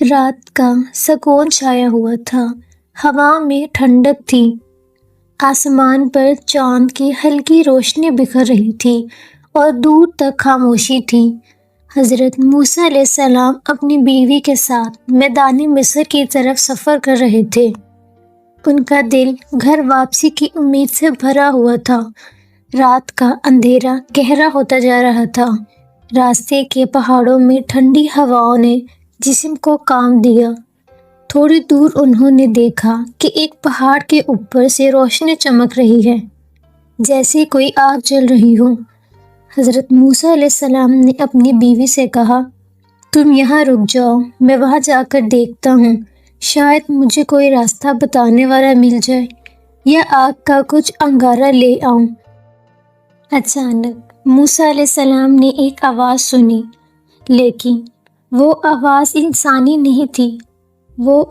رات کا سکون چھایا ہوا تھا، ہوا میں ٹھنڈک تھی، آسمان پر چاند کی ہلکی روشنی بکھر رہی تھی اور دور تک خاموشی تھی۔ حضرت موسیٰ علیہ السلام اپنی بیوی کے ساتھ میدان مصر کی طرف سفر کر رہے تھے۔ ان کا دل گھر واپسی کی امید سے بھرا ہوا تھا۔ رات کا اندھیرا گہرا ہوتا جا رہا تھا۔ راستے کے پہاڑوں میں ٹھنڈی ہواؤں نے جسم کو کام دیا۔ تھوڑی دور انہوں نے دیکھا کہ ایک پہاڑ کے اوپر سے روشنی چمک رہی ہے، جیسے کوئی آگ جل رہی ہو۔ حضرت موسیٰ علیہ السلام نے اپنی بیوی سے کہا، تم یہاں رک جاؤ، میں وہاں جا کر دیکھتا ہوں، شاید مجھے کوئی راستہ بتانے والا مل جائے یا آگ کا کچھ انگارہ لے آؤں۔ اچانک موسیٰ علیہ السلام نے ایک آواز سنی، لیکن وہ آواز انسانی نہیں تھی۔ وہ